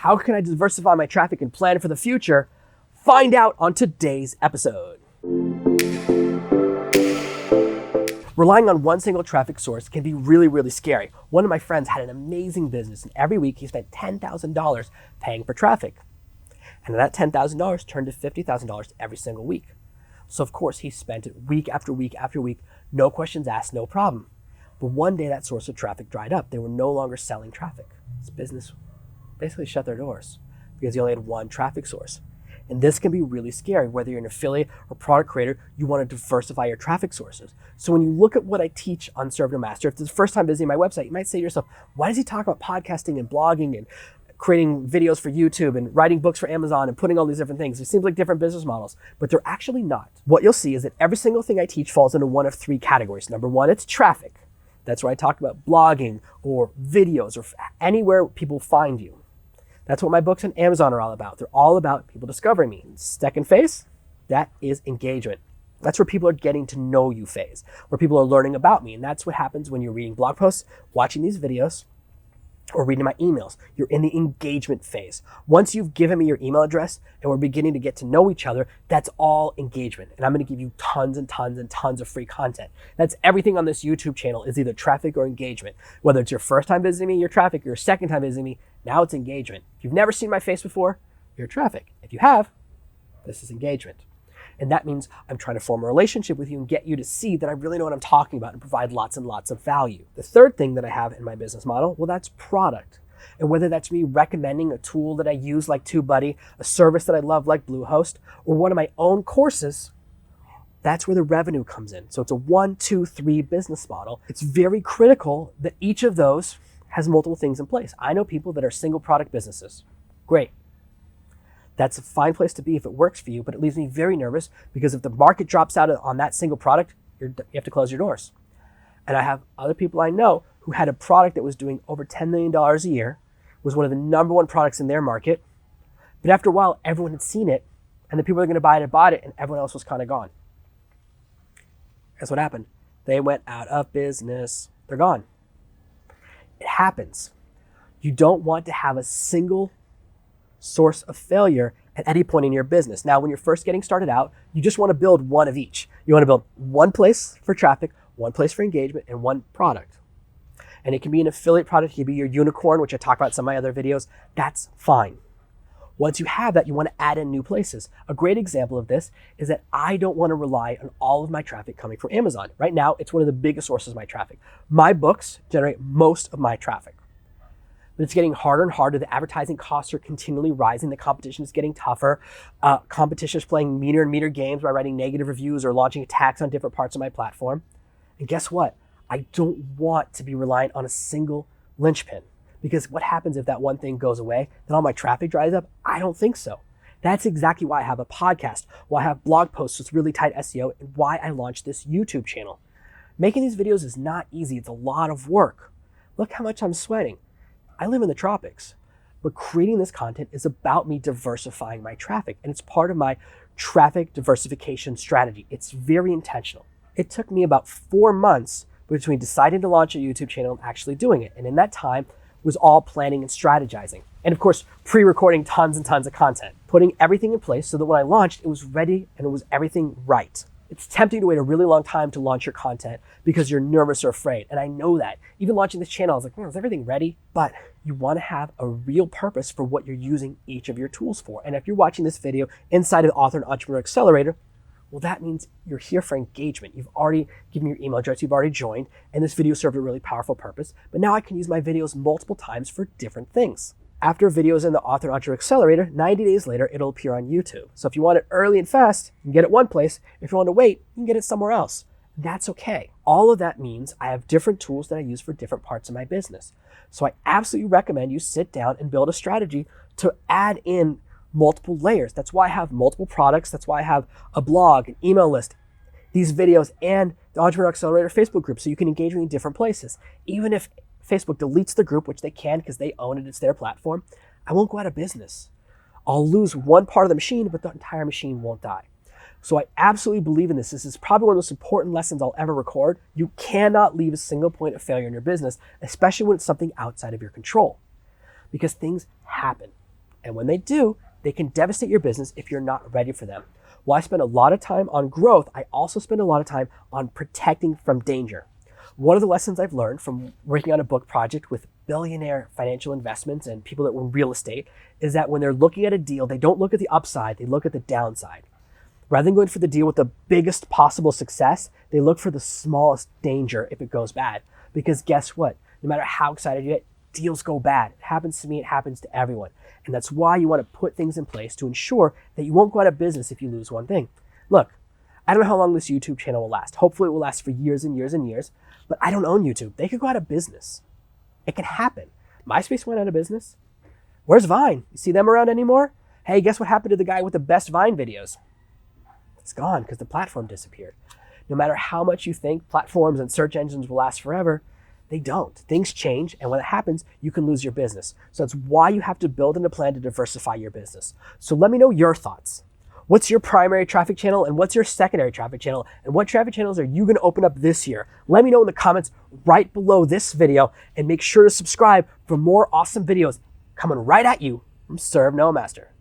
How can I diversify my traffic and plan for the future? Find out on today's episode. Relying on one single traffic source can be really, really scary. One of my friends had an amazing business, and every week he spent $10,000 paying for traffic. And that $10,000 turned to $50,000 every single week. So of course he spent it week after week after week, no questions asked, no problem. But one day that source of traffic dried up. They were no longer selling traffic. His business basically shut their doors because he only had one traffic source. And this can be really scary. Whether you're an affiliate or product creator, you want to diversify your traffic sources. So when you look at what I teach on Serve to Master, if it's the first time visiting my website, you might say to yourself, why does he talk about podcasting and blogging and creating videos for YouTube and writing books for Amazon and putting all these different things? It seems like different business models, but they're actually not. What you'll see is that every single thing I teach falls into one of three categories. Number one, it's traffic. That's where I talk about blogging or videos or anywhere people find you. That's what my books on Amazon are all about. They're all about people discovering me. Second phase, that is engagement. That's where people are getting to know you phase, where people are learning about me. And that's what happens when you're reading blog posts, watching these videos, or reading my emails. You're in the engagement phase. Once you've given me your email address and we're beginning to get to know each other, that's all engagement. And I'm going to give you tons and tons and tons of free content. That's everything on this YouTube channel is either traffic or engagement. Whether it's your first time visiting me, your traffic, or your second time visiting me, now it's engagement. If you've never seen my face before, you're traffic. If you have, this is engagement. And that means I'm trying to form a relationship with you and get you to see that I really know what I'm talking about and provide lots and lots of value. The third thing that I have in my business model, well, that's product. And whether that's me recommending a tool that I use like TubeBuddy, a service that I love like Bluehost, or one of my own courses, that's where the revenue comes in. So it's a 1, 2, 3 business model. It's very critical that each of those has multiple things in place. I know people that are single product businesses. Great. That's a fine place to be if it works for you, but it leaves me very nervous because if the market drops out on that single product, you have to close your doors. And I have other people I know who had a product that was doing over $10 million a year, was one of the number one products in their market. But after a while, everyone had seen it, and the people that were going to buy it had bought it, and everyone else was kind of gone. That's what happened. They went out of business. They're gone. It happens. You don't want to have a single source of failure at any point in your business. Now, when you're first getting started out, you just want to build one of each. You want to build one place for traffic, one place for engagement, and one product. And it can be an affiliate product, it can be your unicorn, which I talk about in some of my other videos. That's fine. Once you have that, you want to add in new places. A great example of this is that I don't want to rely on all of my traffic coming from Amazon. Right now, it's one of the biggest sources of my traffic. My books generate most of my traffic. But it's getting harder and harder. The advertising costs are continually rising. The competition is getting tougher. Competition is playing meaner and meaner games by writing negative reviews or launching attacks on different parts of my platform. And guess what? I don't want to be reliant on a single linchpin, because what happens if that one thing goes away? Then all my traffic dries up? I don't think so. That's exactly why I have a podcast, why I have blog posts with really tight SEO, and why I launched this YouTube channel. Making these videos is not easy. It's a lot of work. Look how much I'm sweating. I live in the tropics, but creating this content is about me diversifying my traffic, and it's part of my traffic diversification strategy. It's very intentional. It took me about 4 months between deciding to launch a YouTube channel and actually doing it. And in that time was all planning and strategizing. And of course, pre-recording tons and tons of content, putting everything in place so that when I launched, it was ready and it was everything right. It's tempting to wait a really long time to launch your content because you're nervous or afraid. And I know that. Even launching this channel, I was like, is everything ready? But you want to have a real purpose for what you're using each of your tools for. And if you're watching this video inside of the Author and Entrepreneur Accelerator, well, that means you're here for engagement. You've already given me your email address, you've already joined, and this video served a really powerful purpose. But now I can use my videos multiple times for different things. After a video is in the Author and Entrepreneur Accelerator, 90 days later, it'll appear on YouTube. So if you want it early and fast, you can get it one place. If you want to wait, you can get it somewhere else. That's okay. All of that means I have different tools that I use for different parts of my business. So I absolutely recommend you sit down and build a strategy to add in multiple layers. That's why I have multiple products. That's why I have a blog, an email list, these videos, and the Entrepreneur Accelerator Facebook group, so you can engage with me in different places. Even if Facebook deletes the group, which they can because they own it, it's their platform, I won't go out of business. I'll lose one part of the machine, but the entire machine won't die. So I absolutely believe in this. This is probably one of the most important lessons I'll ever record. You cannot leave a single point of failure in your business, especially when it's something outside of your control, because things happen. And when they do, they can devastate your business if you're not ready for them. While I spend a lot of time on growth, I also spend a lot of time on protecting from danger. One of the lessons I've learned from working on a book project with billionaire financial investments and people that own real estate is that when they're looking at a deal, they don't look at the upside, they look at the downside. Rather than going for the deal with the biggest possible success, they look for the smallest danger if it goes bad. Because guess what? No matter how excited you get, deals go bad. It happens to me, it happens to everyone. And that's why you want to put things in place to ensure that you won't go out of business if you lose one thing. Look, I don't know how long this YouTube channel will last. Hopefully it will last for years and years and years, but I don't own YouTube. They could go out of business. It can happen. MySpace went out of business. Where's Vine? You see them around anymore? Hey, guess what happened to the guy with the best Vine videos? It's gone because the platform disappeared. No matter how much you think platforms and search engines will last forever, they don't. Things change, and when it happens, you can lose your business. So that's why you have to build in a plan to diversify your business. So let me know your thoughts. What's your primary traffic channel and what's your secondary traffic channel? And what traffic channels are you going to open up this year? Let me know in the comments right below this video, and make sure to subscribe for more awesome videos coming right at you from Serve Noah Master.